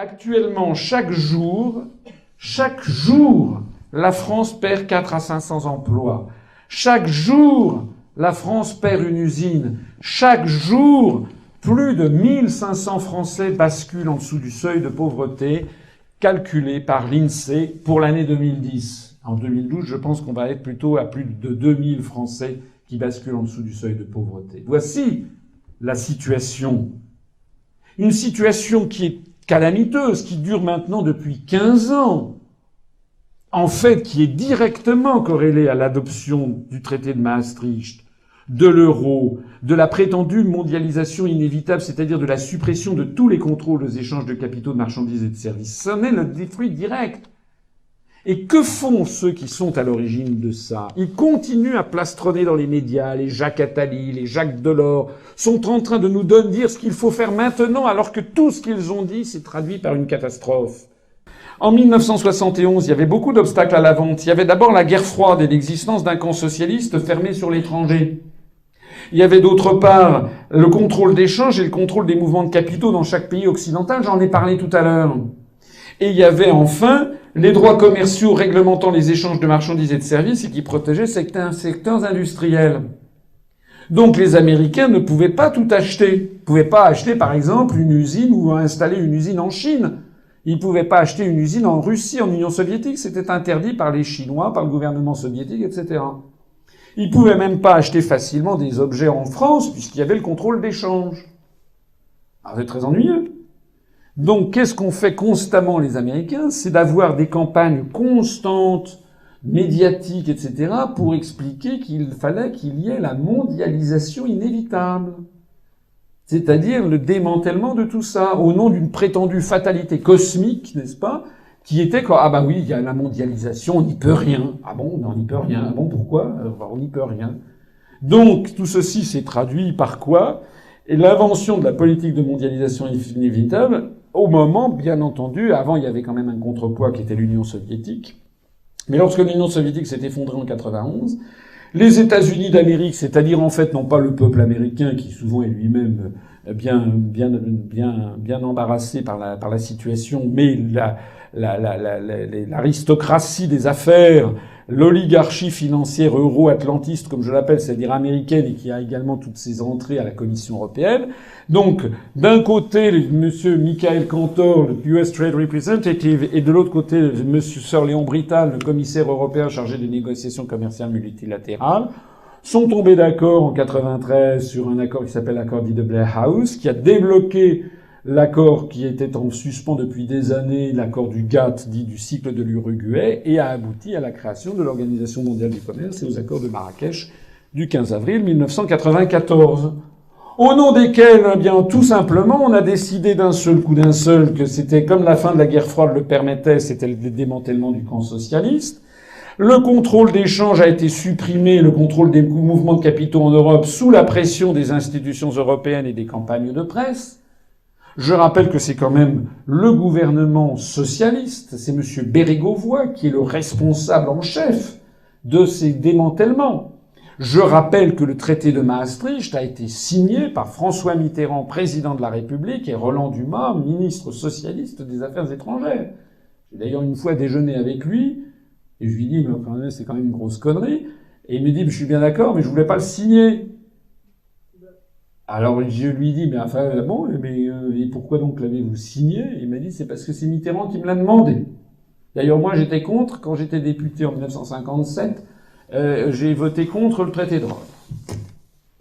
Actuellement, chaque jour, la France perd 4 à 500 emplois. Chaque jour, la France perd une usine. Chaque jour, plus de 1500 Français basculent en dessous du seuil de pauvreté calculé par l'INSEE pour l'année 2010. En 2012, je pense qu'on va être plutôt à plus de 2000 Français qui basculent en dessous du seuil de pauvreté. Voici la situation. Une situation qui est calamiteuse, qui dure maintenant depuis 15 ans. En fait, qui est directement corrélée à l'adoption du traité de Maastricht, de l'euro, de la prétendue mondialisation inévitable, c'est-à-dire de la suppression de tous les contrôles aux échanges de capitaux, de marchandises et de services. Ça en est le fruit direct. Et que font ceux qui sont à l'origine de ça? Ils continuent à plastronner dans les médias. Les Jacques Attali, les Jacques Delors sont en train de nous dire ce qu'il faut faire maintenant, alors que tout ce qu'ils ont dit s'est traduit par une catastrophe. En 1971, il y avait beaucoup d'obstacles à la vente. Il y avait d'abord la guerre froide et l'existence d'un camp socialiste fermé sur l'étranger. Il y avait d'autre part le contrôle d'échange et le contrôle des mouvements de capitaux dans chaque pays occidental. J'en ai parlé tout à l'heure. Et il y avait enfin les droits commerciaux réglementant les échanges de marchandises et de services et qui protégeaient certains secteurs industriels. Donc les Américains ne pouvaient pas tout acheter. Ils ne pouvaient pas acheter par exemple une usine ou installer une usine en Chine. Ils ne pouvaient pas acheter une usine en Russie, en Union soviétique. C'était interdit par les Chinois, par le gouvernement soviétique, etc. Ils ne pouvaient même pas acheter facilement des objets en France puisqu'il y avait le contrôle d'échange. Alors c'est très ennuyeux. Donc qu'est-ce qu'ont fait constamment les Américains? C'est d'avoir des campagnes constantes, médiatiques, etc. pour expliquer qu'il fallait qu'il y ait la mondialisation inévitable. C'est-à-dire le démantèlement de tout ça, au nom d'une prétendue fatalité cosmique, n'est-ce pas, qui était quoi? Ah bah oui, il y a la mondialisation, on n'y peut rien. Ah bon, on n'y peut rien. Ah bon, pourquoi? On n'y peut rien. Donc tout ceci s'est traduit par quoi? Et l'invention de la politique de mondialisation inévitable, au moment, bien entendu, avant il y avait quand même un contrepoids qui était l'Union soviétique. Mais lorsque l'Union soviétique s'est effondrée en 91, les États-Unis d'Amérique, c'est-à-dire en fait non pas le peuple américain qui souvent est lui-même bien embarrassé par la situation, mais l'aristocratie des affaires, l'oligarchie financière euro-atlantiste, comme je l'appelle, c'est-à-dire américaine, et qui a également toutes ses entrées à la Commission européenne. Donc, d'un côté, monsieur Michael Cantor, le US Trade Representative, et de l'autre côté, monsieur Sir Léon Brittal, le commissaire européen chargé des négociations commerciales multilatérales, sont tombés d'accord en 93 sur un accord qui s'appelle l'accord dit de Blair House, qui a débloqué l'accord qui était en suspens depuis des années, l'accord du GATT, dit du cycle de l'Uruguay, et a abouti à la création de l'Organisation mondiale du commerce et aux accords de Marrakech du 15 avril 1994. Au nom desquels, eh bien, tout simplement, on a décidé d'un seul que c'était comme la fin de la guerre froide le permettait, c'était le démantèlement du camp socialiste. Le contrôle d'échange a été supprimé, le contrôle des mouvements de capitaux en Europe sous la pression des institutions européennes et des campagnes de presse. Je rappelle que c'est quand même le gouvernement socialiste, c'est M. Bérégovoy qui est le responsable en chef de ces démantèlements. Je rappelle que le traité de Maastricht a été signé par François Mitterrand, président de la République, et Roland Dumas, ministre socialiste des Affaires étrangères. J'ai d'ailleurs une fois déjeuné avec lui, et je lui dis, mais c'est quand même une grosse connerie. Et il me dit, je suis bien d'accord, mais je voulais pas le signer. Alors je lui dis, mais enfin, bon, mais et pourquoi donc l'avez-vous signé? Il m'a dit, c'est parce que c'est Mitterrand qui me l'a demandé. D'ailleurs, moi, j'étais contre, quand j'étais député en 1957, j'ai voté contre le traité de Rome.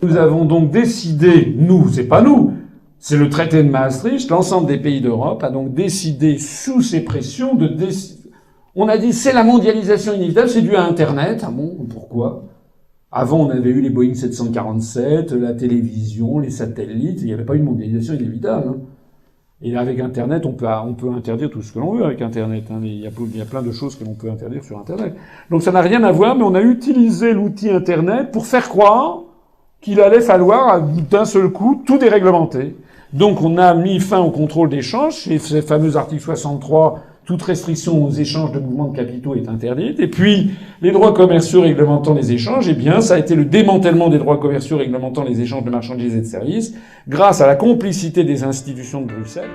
Nous avons donc décidé, nous, c'est pas nous, c'est le traité de Maastricht, l'ensemble des pays d'Europe a donc décidé, sous ces pressions, on a dit, c'est la mondialisation inévitable, c'est dû à Internet. Ah bon, pourquoi? Avant, on avait eu les Boeing 747, la télévision, les satellites, il n'y avait pas une mondialisation inévitable. Hein. Et avec Internet, on peut interdire tout ce que l'on veut avec Internet. Hein. Il y a plein de choses que l'on peut interdire sur Internet. Donc ça n'a rien à voir, mais on a utilisé l'outil Internet pour faire croire qu'il allait falloir, d'un seul coup, tout déréglementer. Donc on a mis fin au contrôle d'échange, ces fameux articles 63, toute restriction aux échanges de mouvements de capitaux est interdite. Et puis, les droits commerciaux réglementant les échanges, eh bien, ça a été le démantèlement des droits commerciaux réglementant les échanges de marchandises et de services, grâce à la complicité des institutions de Bruxelles.